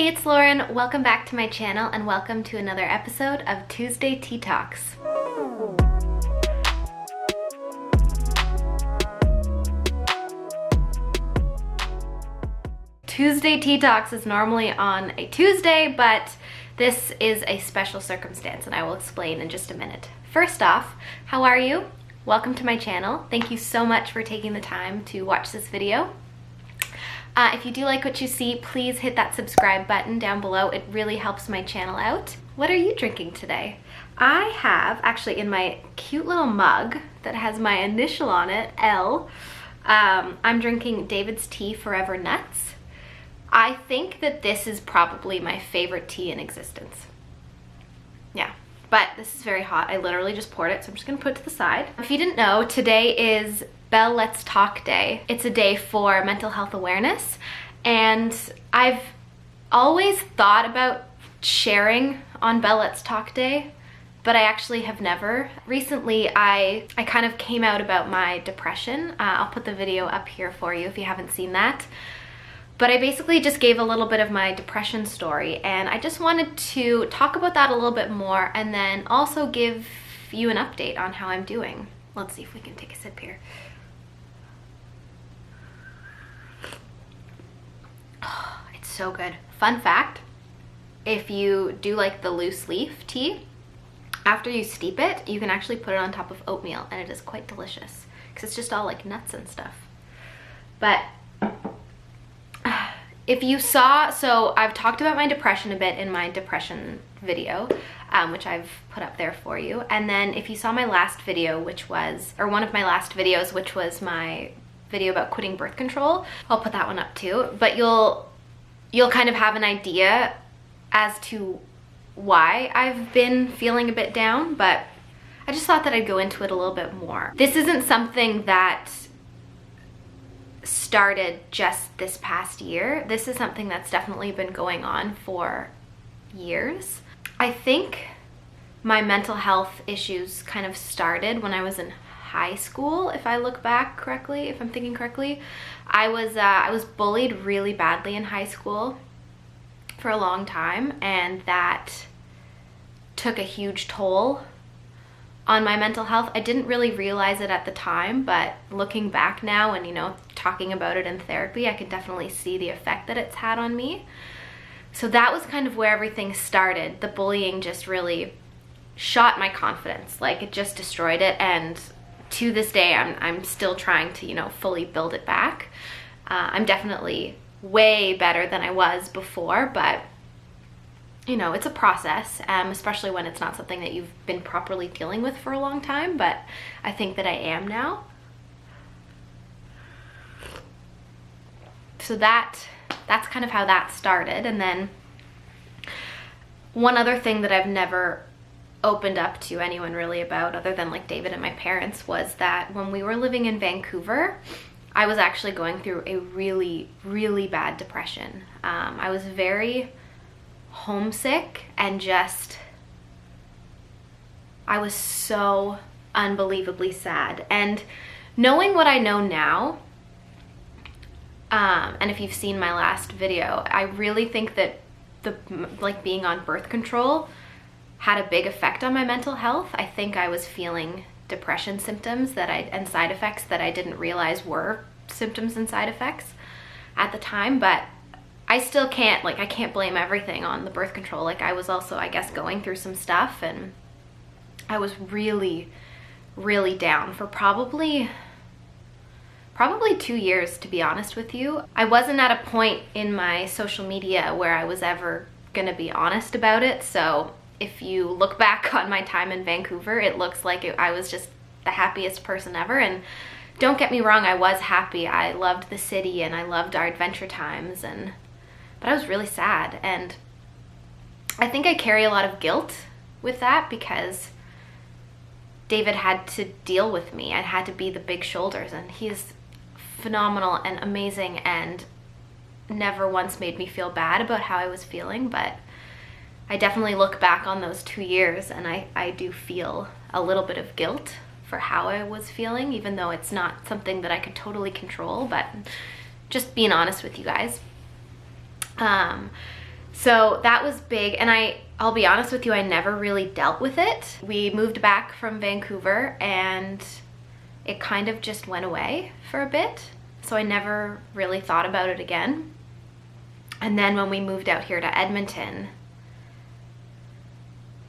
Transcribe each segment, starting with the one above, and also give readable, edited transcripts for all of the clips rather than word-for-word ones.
Hey, it's Lauren. Welcome back to my channel and welcome to another episode of Tuesday Tea Talks. Tuesday Tea Talks is normally on a Tuesday, but this is a special circumstance and I will explain in just a minute. First off, how are you? Welcome to my channel. Thank you so much for taking the time to watch this video. If you do like what you see, please hit that subscribe button down below. It really helps my channel out. What are you drinking today? I have, actually in my cute little mug that has my initial on it, L, I'm drinking David's Tea Forever Nuts. I think that this is probably my favorite tea in existence. Yeah, but this is very hot. I literally just poured it, so I'm just gonna put it to the side. If you didn't know, today is Belle Let's Talk Day. It's a day for mental health awareness, and I've always thought about sharing on Belle Let's Talk Day, but I actually have never. Recently, I kind of came out about my depression. I'll put the video up here for you if you haven't seen that. But I basically just gave a little bit of my depression story, and I just wanted to talk about that a little bit more and then also give you an update on how I'm doing. Let's see if we can take a sip here. Oh, it's so good. Fun fact, if you do like the loose leaf tea, after you steep it, you can actually put it on top of oatmeal and it is quite delicious because it's just all like nuts and stuff. But if you saw, so I've talked about my depression a bit in my depression video, which I've put up there for you. And then if you saw my last video, which was, or one of my last videos, which was my video about quitting birth control, I'll put that one up too. But you'll kind of have an idea as to why I've been feeling a bit down, but I just thought that I'd go into it a little bit more. This isn't something that started just this past year. This is something that's definitely been going on for years. I think my mental health issues kind of started when I was in high school, if I look back correctly, if I'm thinking correctly. I was bullied really badly in high school for a long time, and that took a huge toll on my mental health. I didn't really realize it at the time, but looking back now and, you know, talking about it in therapy, I can definitely see the effect that it's had on me. So that was kind of where everything started. The bullying just really shot my confidence. Like, it just destroyed it, and to this day, I'm still trying to, you know, fully build it back. I'm definitely way better than I was before, but you know, it's a process, especially when it's not something that you've been properly dealing with for a long time, but I think that I am now. So that's kind of how that started. And then one other thing that I've never opened up to anyone really about, other than like David and my parents, was that when we were living in Vancouver, I was actually going through a really, really bad depression. I was very homesick and I was so unbelievably sad. And knowing what I know now, and if you've seen my last video, I really think that being on birth control had a big effect on my mental health. I think I was feeling depression symptoms and side effects that I didn't realize were symptoms and side effects at the time, but I still can't, I can't blame everything on the birth control. Like, I was also, I guess, going through some stuff, and I was really, really down for probably 2 years, to be honest with you. I wasn't at a point in my social media where I was ever gonna be honest about it, so if you look back on my time in Vancouver, it looks like I was just the happiest person ever. And don't get me wrong, I was happy. I loved the city and I loved our adventure times, but I was really sad. And I think I carry a lot of guilt with that because David had to deal with me. I had to be the big shoulders, and he's phenomenal and amazing and never once made me feel bad about how I was feeling. But I definitely look back on those 2 years and I do feel a little bit of guilt for how I was feeling, even though it's not something that I could totally control, but just being honest with you guys. So that was big, and I'll be honest with you, I never really dealt with it. We moved back from Vancouver and it kind of just went away for a bit. So I never really thought about it again. And then when we moved out here to Edmonton,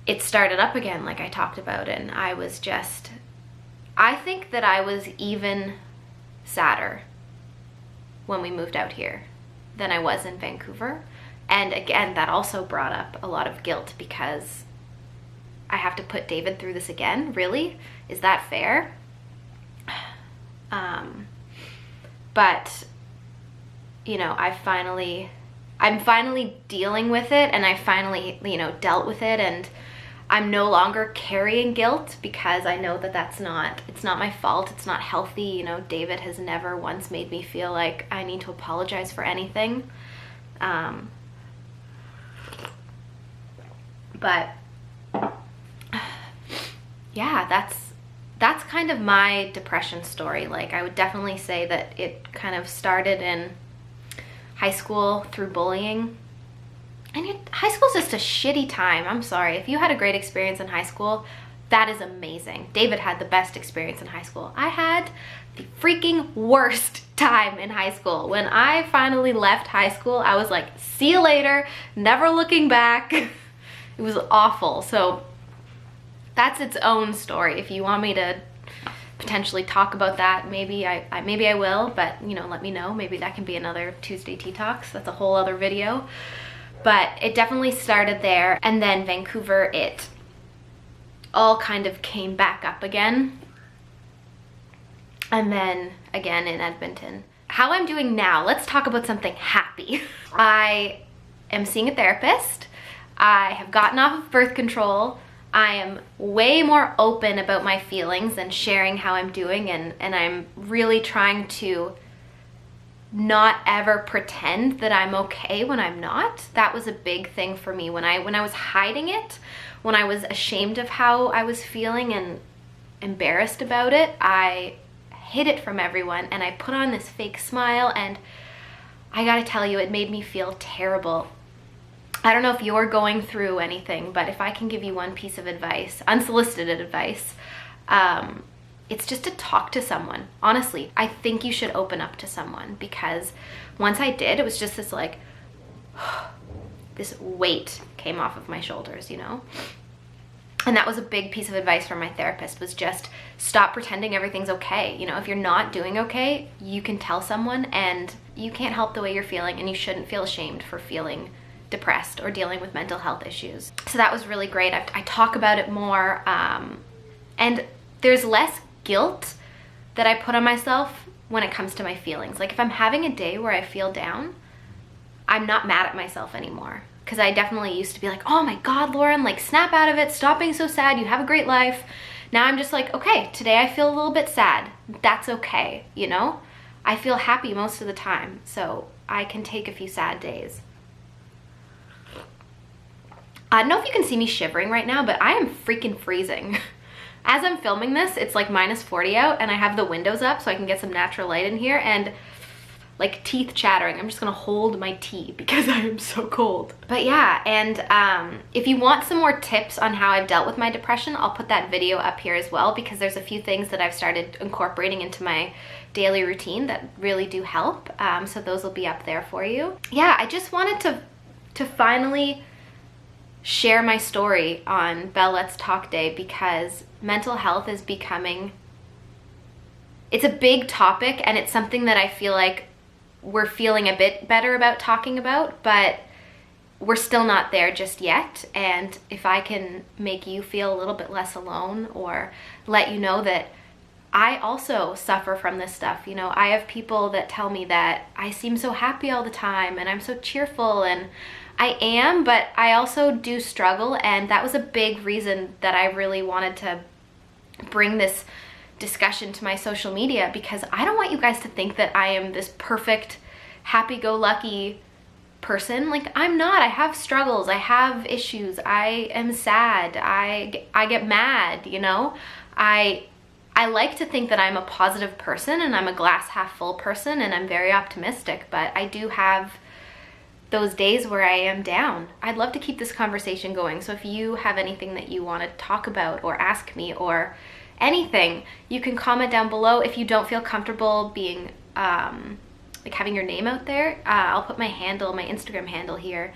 it started up again, like I talked about, and I think that I was even sadder when we moved out here than I was in Vancouver. And again, that also brought up a lot of guilt because I have to put David through this again. Really? Is that fair? But you know, I'm finally dealing with it, and I finally, you know, dealt with it, and I'm no longer carrying guilt because I know that it's not my fault. It's not healthy. You know, David has never once made me feel like I need to apologize for anything. But yeah, that's kind of my depression story. Like, I would definitely say that it kind of started in high school through bullying. And high school's just a shitty time. I'm sorry. If you had a great experience in high school, that is amazing. David had the best experience in high school. I had the freaking worst time in high school. When I finally left high school, I was like, see you later, never looking back. It was awful. So that's its own story. If you want me to potentially talk about that, maybe I will, but you know, let me know. Maybe that can be another Tuesday Tea Talks. That's a whole other video. But it definitely started there, and then Vancouver, it all kind of came back up again. And then again in Edmonton. How I'm doing now, let's talk about something happy. I am seeing a therapist. I have gotten off of birth control. I am way more open about my feelings and sharing how I'm doing, and I'm really trying to not ever pretend that I'm okay when I'm not. That was a big thing for me when I was hiding it, when I was ashamed of how I was feeling and embarrassed about it. I hid it from everyone and I put on this fake smile, and I gotta tell you, it made me feel terrible. I don't know if you're going through anything, but if I can give you one piece of advice, unsolicited advice, it's just to talk to someone. Honestly, I think you should open up to someone, because once I did, it was just this like, this weight came off of my shoulders, you know? And that was a big piece of advice from my therapist, was just stop pretending everything's okay. You know, if you're not doing okay, you can tell someone, and you can't help the way you're feeling, and you shouldn't feel ashamed for feeling depressed or dealing with mental health issues. So that was really great. I talk about it more, and there's less guilt that I put on myself when it comes to my feelings. Like, if I'm having a day where I feel down, I'm not mad at myself anymore. Because I definitely used to be like, oh my God, Lauren, like, snap out of it, stop being so sad, you have a great life. Now I'm just like, okay, today I feel a little bit sad. That's okay, you know? I feel happy most of the time, so I can take a few sad days. I don't know if you can see me shivering right now, but I am freaking freezing. As I'm filming this, it's like -40 out, and I have the windows up so I can get some natural light in here, and like teeth chattering. I'm just gonna hold my tea because I am so cold. But yeah, and if you want some more tips on how I've dealt with my depression, I'll put that video up here as well, because there's a few things that I've started incorporating into my daily routine that really do help. So those will be up there for you. Yeah, I just wanted to finally share my story on Belle Let's Talk Day, because mental health is becoming, it's a big topic, and it's something that I feel like we're feeling a bit better about talking about, but we're still not there just yet. And if I can make you feel a little bit less alone, or let you know that I also suffer from this stuff. You know, I have people that tell me that I seem so happy all the time and I'm so cheerful, and I am, but I also do struggle, and that was a big reason that I really wanted to bring this discussion to my social media, because I don't want you guys to think that I am this perfect, happy-go-lucky person. Like, I'm not. I have struggles. I have issues. I am sad. I get mad, you know? I like to think that I'm a positive person, and I'm a glass half full person, and I'm very optimistic, but I do have those days where I am down. I'd love to keep this conversation going. So if you have anything that you want to talk about or ask me or anything, you can comment down below. If you don't feel comfortable being like having your name out there, I'll put my handle, my Instagram handle here,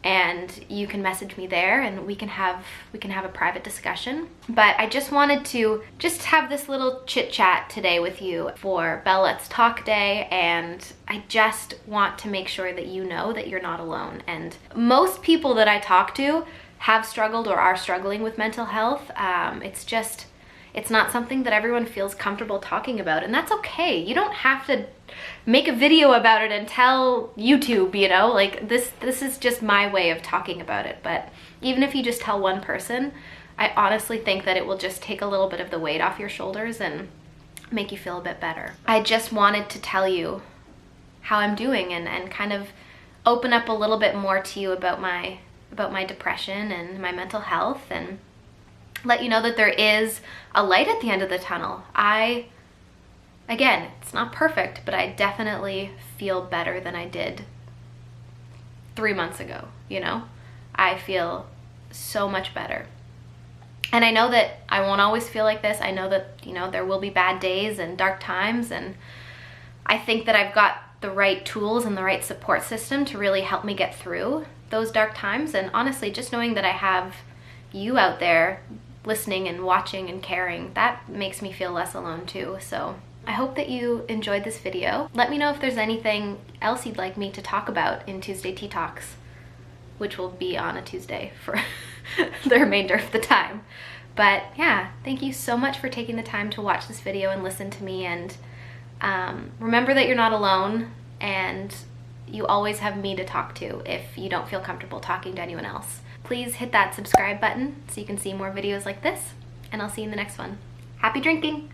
and you can message me there and we can have a private discussion. But I just wanted to have this little chit chat today with you for Belle Let's Talk Day, and I just want to make sure that you know that you're not alone. And most people that I talk to have struggled or are struggling with mental health. It's not something that everyone feels comfortable talking about, and that's okay. You don't have to make a video about it and tell YouTube, you know, like this is just my way of talking about it. But even if you just tell one person, I honestly think that it will just take a little bit of the weight off your shoulders and make you feel a bit better. I just wanted to tell you how I'm doing and kind of open up a little bit more to you about my depression and my mental health, and let you know that there is a light at the end of the tunnel. Again, it's not perfect, but I definitely feel better than I did 3 months ago, you know? I feel so much better. And I know that I won't always feel like this. I know that, you know, there will be bad days and dark times, and I think that I've got the right tools and the right support system to really help me get through those dark times. And honestly, just knowing that I have you out there listening and watching and caring, that makes me feel less alone too. So I hope that you enjoyed this video. Let me know if there's anything else you'd like me to talk about in Tuesday Tea Talks, which will be on a Tuesday for the remainder of the time. But yeah, thank you so much for taking the time to watch this video and listen to me. And remember that you're not alone, and you always have me to talk to if you don't feel comfortable talking to anyone else. Please hit that subscribe button so you can see more videos like this, and I'll see you in the next one. Happy drinking!